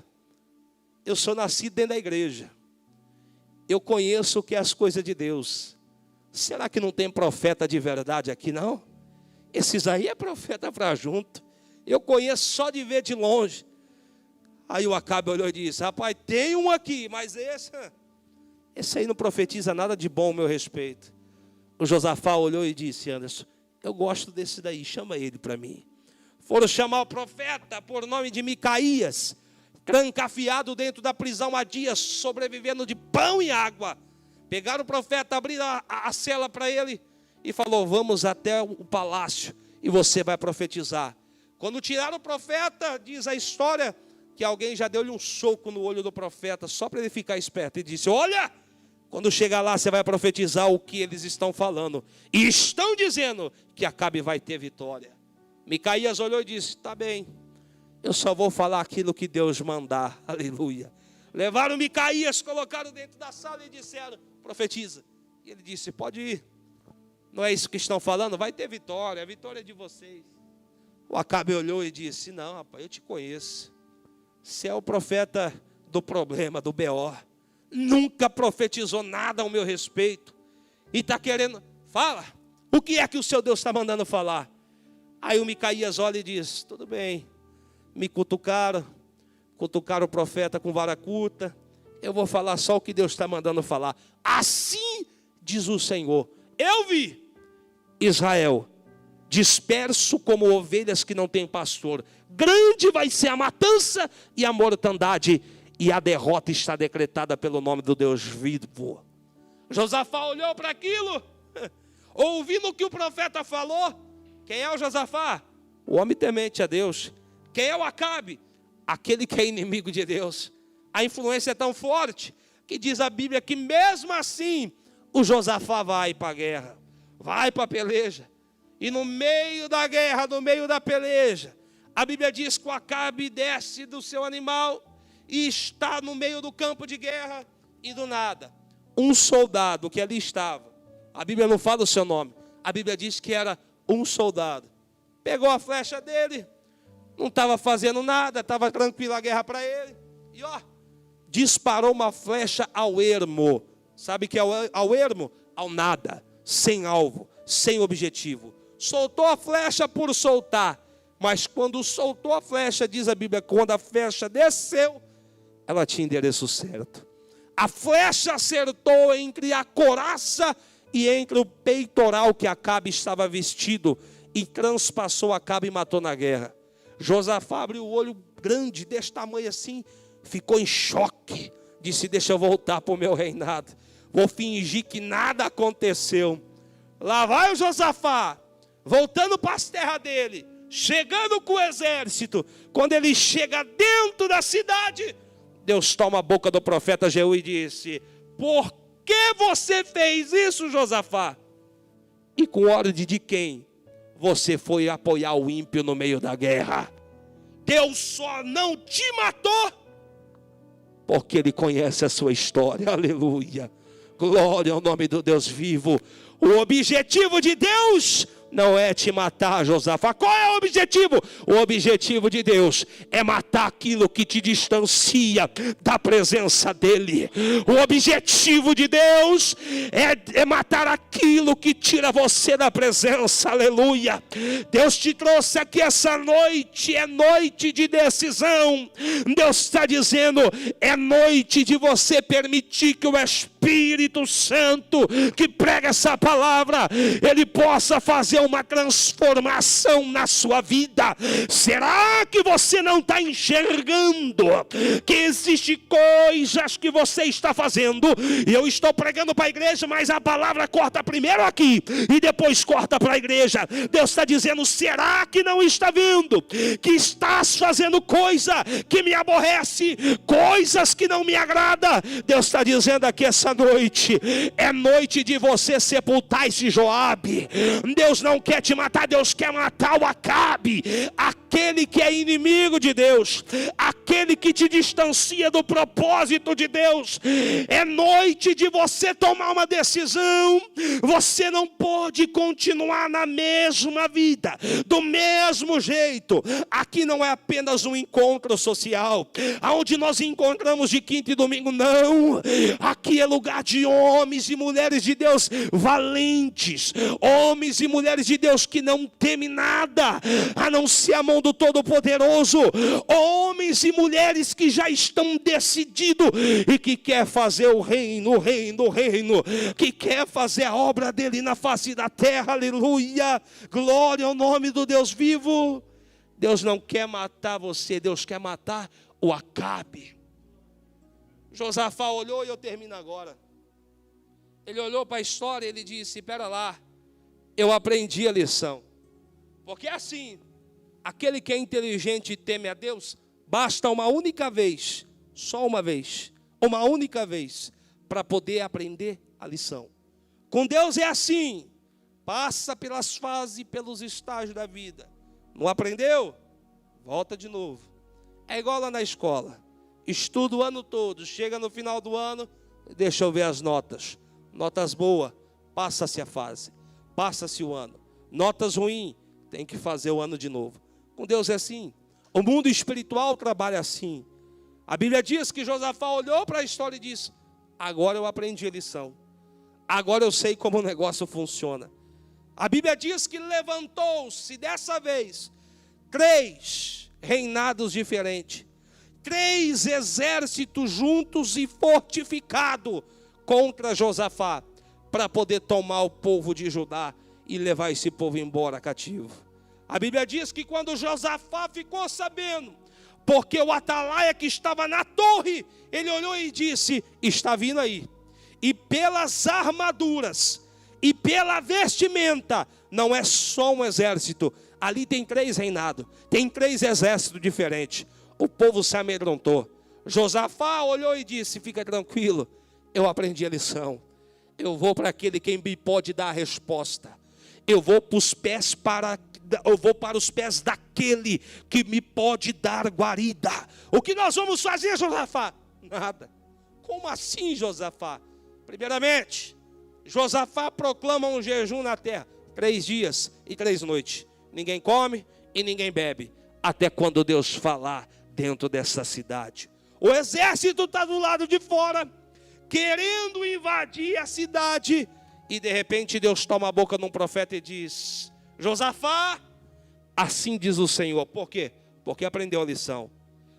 eu sou nascido dentro da igreja, eu conheço o que é as coisas de Deus. Será que não tem profeta de verdade aqui não? Esses aí é profeta para junto. Eu conheço só de ver de longe. Aí o Acabe olhou e disse: rapaz, tem um aqui, mas esse aí não profetiza nada de bom ao meu respeito. O Josafá olhou e disse: Anderson, eu gosto desse daí, chama ele para mim. Foram chamar o profeta por nome de Micaías, trancafiado dentro da prisão há dias, sobrevivendo de pão e água. Pegaram o profeta, abriram a cela para ele e falou: vamos até o palácio e você vai profetizar. Quando tiraram o profeta, diz a história que alguém já deu-lhe um soco no olho do profeta, só para ele ficar esperto, e disse: olha, quando chegar lá você vai profetizar o que eles estão falando, e estão dizendo que Acabe vai ter vitória. Micaías olhou e disse: tá bem, eu só vou falar aquilo que Deus mandar. Aleluia. Levaram Micaías, colocaram dentro da sala e disseram: profetiza. E ele disse: pode ir, não é isso que estão falando? Vai ter vitória, a vitória é de vocês. O Acabe olhou e disse: não, rapaz, eu te conheço. Você é o profeta do problema, do B.O. Nunca profetizou nada ao meu respeito. E está querendo, fala, o que é que o seu Deus está mandando falar? Aí o Micaías olha e diz: tudo bem, me cutucaram o profeta com vara curta, eu vou falar só o que Deus está mandando falar. Assim diz o Senhor: eu vi Israel disperso como ovelhas que não têm pastor. Grande vai ser a matança e a mortandade, e a derrota está decretada pelo nome do Deus vivo. Josafá olhou para aquilo, ouvindo o que o profeta falou. Quem é o Josafá? O homem temente a Deus. Quem é o Acabe? Aquele que é inimigo de Deus. A influência é tão forte que diz a Bíblia que mesmo assim o Josafá vai para a guerra, vai para a peleja. E no meio da guerra, no meio da peleja, a Bíblia diz que o Acabe desce do seu animal e está no meio do campo de guerra, e do nada, um soldado que ali estava, a Bíblia não fala o seu nome, a Bíblia diz que era um soldado, pegou a flecha dele, não estava fazendo nada, estava tranquila a guerra para ele, e disparou uma flecha ao ermo. Sabe o que é ao ermo? Ao nada, sem alvo, sem objetivo. Soltou a flecha por soltar, mas quando soltou a flecha, diz a Bíblia, quando a flecha desceu, ela tinha endereço certo. A flecha acertou entre a couraça e entre o peitoral que Acabe estava vestido, e transpassou Acabe e matou na guerra. Josafá abriu o olho grande, desse tamanho assim, ficou em choque, disse: deixa eu voltar para o meu reinado, vou fingir que nada aconteceu. Lá vai o Josafá, voltando para as terras dele, chegando com o exército. Quando ele chega dentro da cidade, Deus toma a boca do profeta Jeú e disse: por que você fez isso, Josafá? E com ordem de quem você foi apoiar o ímpio no meio da guerra? Deus só não te matou porque Ele conhece a sua história. Aleluia. Glória ao nome do Deus vivo. O objetivo de Deus não é te matar, Josafá. Qual é o objetivo? O objetivo de Deus é matar aquilo que te distancia da presença dEle. O objetivo de Deus é matar aquilo que tira você da presença. Aleluia. Deus te trouxe aqui essa noite, é noite de decisão. Deus está dizendo, é noite de você permitir que o Espírito Santo, que prega essa palavra, ele possa fazer uma transformação na sua vida. Será que você não está enxergando que existem coisas que você está fazendo? E eu estou pregando para a igreja, mas a palavra corta primeiro aqui e depois corta para a igreja. Deus está dizendo, será que não está vendo que estás fazendo coisa que me aborrece, coisas que não me agrada? Deus está dizendo aqui essa noite, é noite de você sepultar esse Joabe. Deus não quer te matar, Deus quer matar o Acabe, aquele que é inimigo de Deus, aquele que te distancia do propósito de Deus. É noite de você tomar uma decisão. Você não pode continuar na mesma vida, do mesmo jeito. Aqui não é apenas um encontro social, onde nós encontramos de quinta e domingo, não. Aqui é lugar de homens e mulheres de Deus valentes, homens e mulheres de Deus que não temem nada, a não ser a mão do Todo-Poderoso, homens e mulheres que já estão decididos e que quer fazer o reino, que quer fazer a obra dele na face da terra. Aleluia, glória ao nome do Deus vivo. Deus não quer matar você, Deus quer matar o Acabe. Josafá olhou, e eu termino agora. Ele olhou para a história e ele disse, espera lá, eu aprendi a lição. Porque assim, aquele que é inteligente e teme a Deus, basta uma única vez, só uma única vez, para poder aprender a lição. Com Deus é assim, passa pelas fases, pelos estágios da vida. Não aprendeu? Volta de novo. É igual lá na escola. Estuda o ano todo, chega no final do ano, deixa eu ver as notas. Notas boas, passa-se a fase, passa-se o ano. Notas ruins, tem que fazer o ano de novo. Com Deus é assim. O mundo espiritual trabalha assim. A Bíblia diz que Josafá olhou para a história e disse, agora eu aprendi a lição. Agora eu sei como o negócio funciona. A Bíblia diz que levantou-se dessa vez 3 reinados diferentes. 3 exércitos juntos e fortificados contra Josafá, para poder tomar o povo de Judá e levar esse povo embora cativo. A Bíblia diz que quando Josafá ficou sabendo, porque o atalaia que estava na torre, ele olhou e disse, está vindo aí. E pelas armaduras, e pela vestimenta, não é só um exército, ali tem 3 reinados, tem 3 exércitos diferentes. O povo se amedrontou. Josafá olhou e disse, fica tranquilo, eu aprendi a lição. Eu vou para aquele que me pode dar a resposta. Eu vou para os pés daquele que me pode dar guarida. O que nós vamos fazer, Josafá? Nada. Como assim, Josafá? Primeiramente, Josafá proclama um jejum na terra, 3 dias e 3 noites. Ninguém come e ninguém bebe, até quando Deus falar dentro dessa cidade. O exército está do lado de fora, querendo invadir a cidade, e de repente Deus toma a boca de um profeta e diz, Josafá, assim diz o Senhor. Por quê? Porque aprendeu a lição.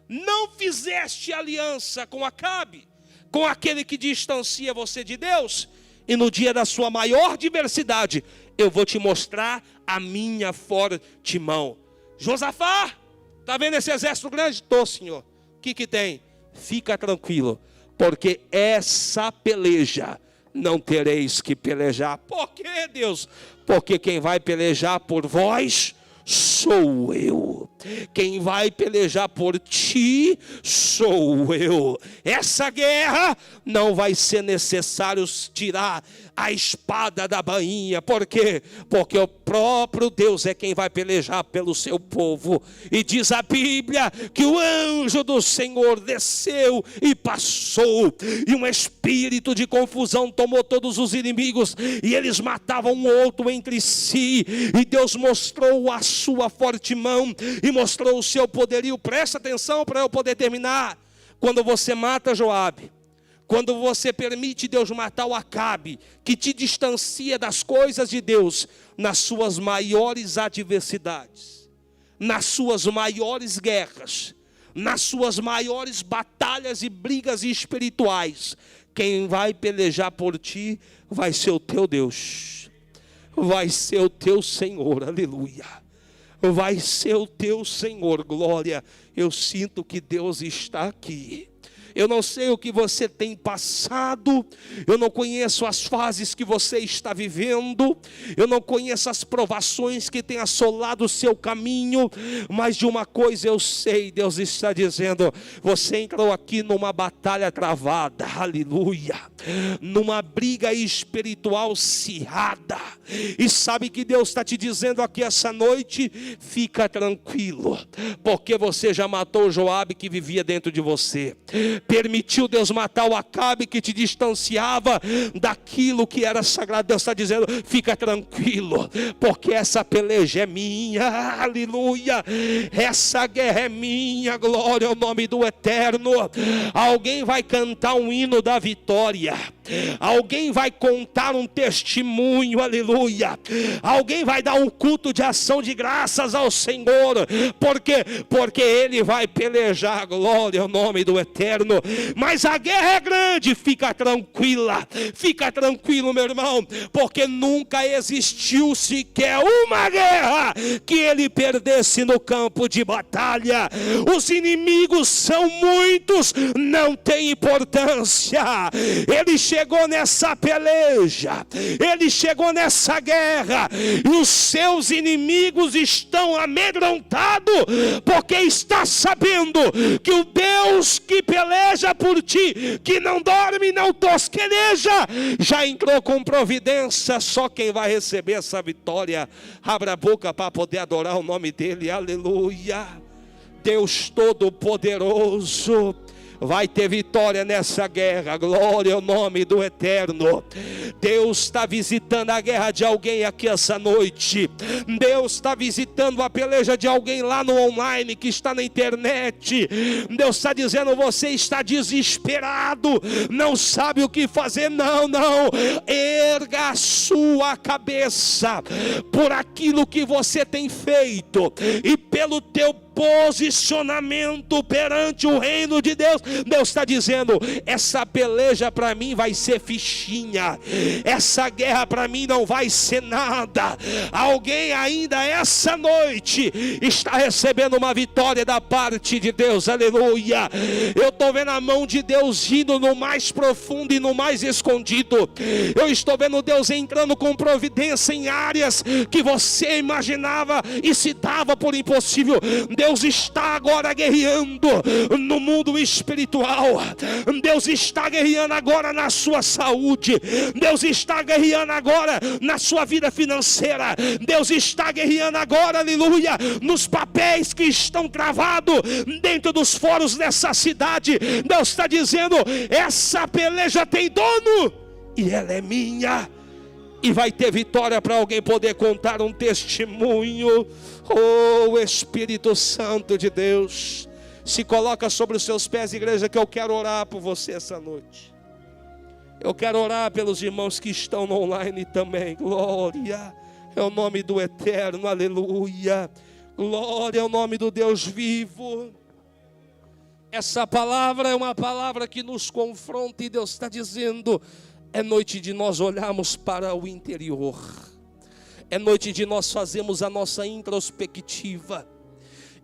Não fizeste aliança com Acabe, com aquele que distancia você de Deus, e no dia da sua maior diversidade, eu vou te mostrar a minha forte mão. Josafá, está vendo esse exército grande? Estou, Senhor. O que tem? Fica tranquilo, porque essa peleja não tereis que pelejar. Por quê, Deus? Porque quem vai pelejar por vós sou eu. quem vai pelejar por ti sou eu. Essa guerra não vai ser necessário tirar a espada da bainha. Por quê? Porque o próprio Deus é quem vai pelejar pelo seu povo. E diz a Bíblia que o anjo do Senhor desceu e passou, e um espírito de confusão tomou todos os inimigos, e eles matavam um outro entre si, e Deus mostrou a sua forte mão, e mostrou o seu poderio. Presta atenção para eu poder terminar. Quando você mata Joabe, quando você permite Deus matar o Acabe, que te distancia das coisas de Deus, nas suas maiores adversidades, nas suas maiores guerras, nas suas maiores batalhas e brigas espirituais, quem vai pelejar por ti vai ser o teu Deus, vai ser o teu Senhor, aleluia, vai ser o teu Senhor, glória. Eu sinto que Deus está aqui. Eu não sei o que você tem passado, eu não conheço as fases que você está vivendo, eu não conheço as provações que têm assolado o seu caminho, mas de uma coisa eu sei, Deus está dizendo: você entrou aqui numa batalha travada, aleluia, numa briga espiritual acirrada, e sabe que Deus está te dizendo aqui essa noite: fica tranquilo, porque você já matou Joabe que vivia dentro de você, permitiu Deus matar o Acabe que te distanciava daquilo que era sagrado. Deus está dizendo: fica tranquilo, porque essa peleja é minha, aleluia, essa guerra é minha, glória ao nome do Eterno. Alguém vai cantar um hino da vitória, alguém vai contar um testemunho, aleluia, alguém vai dar um culto de ação de graças ao Senhor, porque Ele vai pelejar, glória ao nome do Eterno. Mas a guerra é grande, fica tranquilo, meu irmão, porque nunca existiu sequer uma guerra que ele perdesse no campo de batalha. Os inimigos são muitos, não tem importância. Ele chegou nessa peleja, ele chegou nessa guerra, e os seus inimigos estão amedrontados, porque está sabendo que o Deus que peleja por ti, que não dorme, não tosqueneja, já entrou com providência. Só quem vai receber essa vitória, abra a boca para poder adorar o nome dele, aleluia. Deus Todo-Poderoso vai ter vitória nessa guerra, glória ao nome do Eterno. Deus está visitando a guerra de alguém aqui essa noite, Deus está visitando a peleja de alguém lá no online, que está na internet. Deus está dizendo: você está desesperado, não sabe o que fazer. Não, erga a sua cabeça por aquilo que você tem feito, e pelo teu posicionamento perante o reino de Deus. Deus está dizendo: essa peleja para mim vai ser fichinha, essa guerra para mim não vai ser nada. Alguém ainda essa noite está recebendo uma vitória da parte de Deus, aleluia. Eu estou vendo a mão de Deus indo no mais profundo e no mais escondido. Eu estou vendo Deus entrando com providência em áreas que você imaginava e se dava por impossível. Deus está agora guerreando no mundo espiritual, Deus está guerreando agora na sua saúde, Deus está guerreando agora na sua vida financeira, Deus está guerreando agora, aleluia, nos papéis que estão travados dentro dos foros dessa cidade. Deus está dizendo: essa peleja tem dono e ela é minha. E vai ter vitória para alguém poder contar um testemunho. Oh, Espírito Santo de Deus, se coloca sobre os seus pés, igreja, que eu quero orar por você essa noite. Eu quero orar pelos irmãos que estão no online também. Glória é o nome do Eterno, aleluia. Glória é o nome do Deus vivo. Essa palavra é uma palavra que nos confronta, e Deus está dizendo: é noite de nós olharmos para o interior, é noite de nós fazermos a nossa introspectiva,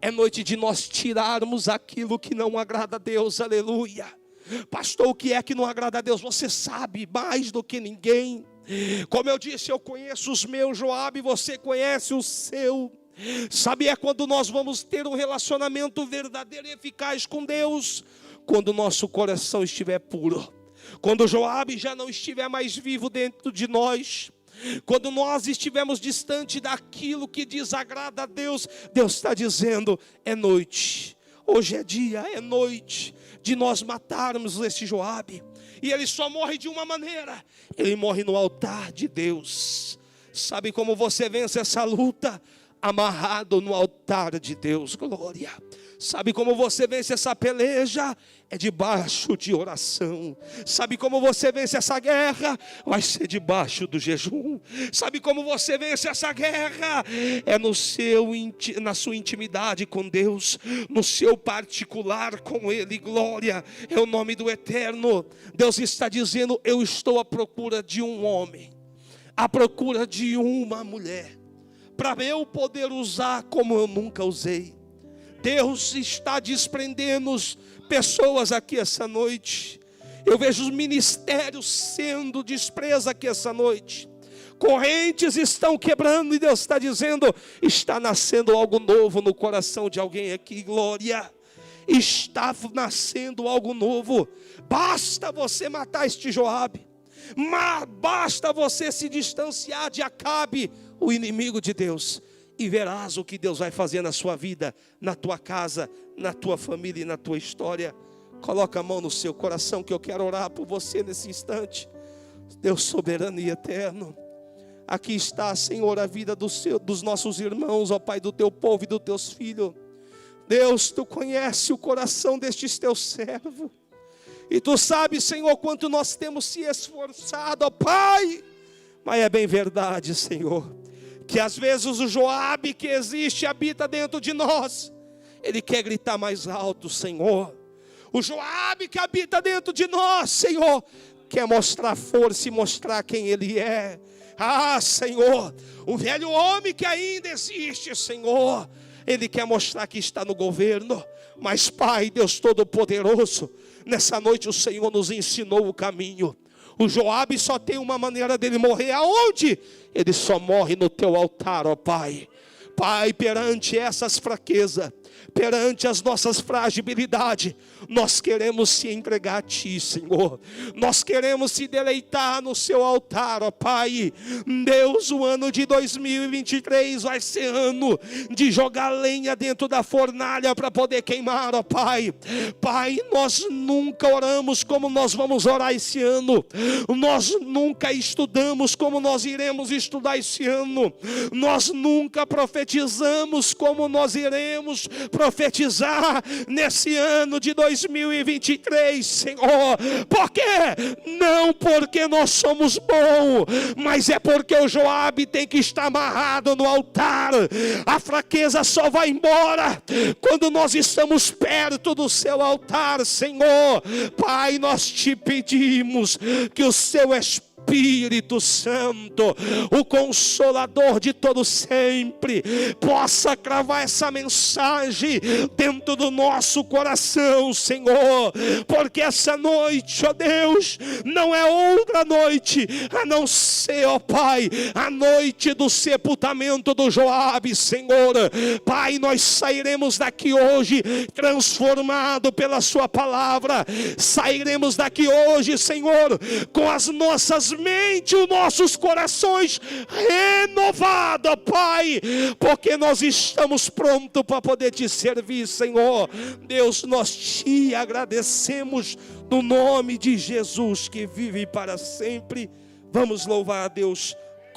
é noite de nós tirarmos aquilo que não agrada a Deus, aleluia. Pastor, o que é que não agrada a Deus? Você sabe mais do que ninguém. Como eu disse, eu conheço os meus, Joabe, você conhece o seu. Sabe, é quando nós vamos ter um relacionamento verdadeiro e eficaz com Deus, quando o nosso coração estiver puro, quando Joabe já não estiver mais vivo dentro de nós, quando nós estivermos distante daquilo que desagrada a Deus. Deus está dizendo: é noite, hoje é dia, é noite de nós matarmos esse Joabe. E ele só morre de uma maneira: ele morre no altar de Deus. Sabe como você vence essa luta? Amarrado no altar de Deus. Glória. Sabe como você vence essa peleja? É debaixo de oração. Sabe como você vence essa guerra? Vai ser debaixo do jejum. Sabe como você vence essa guerra? É na sua intimidade com Deus, no seu particular com Ele. Glória, é o nome do Eterno. Deus está dizendo: eu estou à procura de um homem, à procura de uma mulher, para eu poder usar como eu nunca usei. Deus está desprendendo pessoas aqui essa noite. Eu vejo os ministérios sendo desprezados aqui essa noite. Correntes estão quebrando e Deus está dizendo: está nascendo algo novo no coração de alguém aqui. Glória. Está nascendo algo novo. Basta você matar este Joabe. Basta você se distanciar de Acabe, o inimigo de Deus, e verás o que Deus vai fazer na sua vida, na tua casa, na tua família e na tua história. Coloca a mão no seu coração, que eu quero orar por você nesse instante. Deus soberano e eterno, aqui está, Senhor, a vida dos nossos irmãos, ó Pai, do teu povo e dos teus filhos. Deus, tu conhece o coração destes teus servos, e tu sabes, Senhor, quanto nós temos se esforçado, ó Pai. Mas é bem verdade, Senhor, que às vezes o Joabe que existe, habita dentro de nós, ele quer gritar mais alto, Senhor. O Joabe que habita dentro de nós, Senhor, quer mostrar força e mostrar quem ele é. Ah, Senhor, o velho homem que ainda existe, Senhor, ele quer mostrar que está no governo. Mas Pai, Deus Todo-Poderoso, nessa noite o Senhor nos ensinou o caminho. O Joabe só tem uma maneira dele morrer. Aonde? Ele só morre no teu altar, ó Pai. Pai, perante essas fraquezas, perante as nossas fragilidades, nós queremos se entregar a Ti, Senhor. Nós queremos se deleitar no seu altar, ó Pai. Deus, o ano de 2023 vai ser ano de jogar lenha dentro da fornalha para poder queimar, ó Pai. Pai, nós nunca oramos como nós vamos orar esse ano. Nós nunca estudamos como nós iremos estudar esse ano. Nós nunca profetizamos como nós iremos profetizar nesse ano de 2023, Senhor. Por quê? Não porque nós somos bons, mas é porque o Joabe tem que estar amarrado no altar. A fraqueza só vai embora quando nós estamos perto do seu altar, Senhor. Pai, nós te pedimos que o seu Espírito Santo, o Consolador de todo sempre, possa cravar essa mensagem dentro do nosso coração, Senhor, porque essa noite, ó Deus, não é outra noite a não ser, ó Pai, a noite do sepultamento do Joabe, Senhor. Pai, nós sairemos daqui hoje transformado pela sua palavra. Sairemos daqui hoje, Senhor, com as nossas mentes, os nossos corações renovados, Pai, porque nós estamos prontos para poder te servir, Senhor. Deus, nós te agradecemos no nome de Jesus que vive para sempre. Vamos louvar a Deus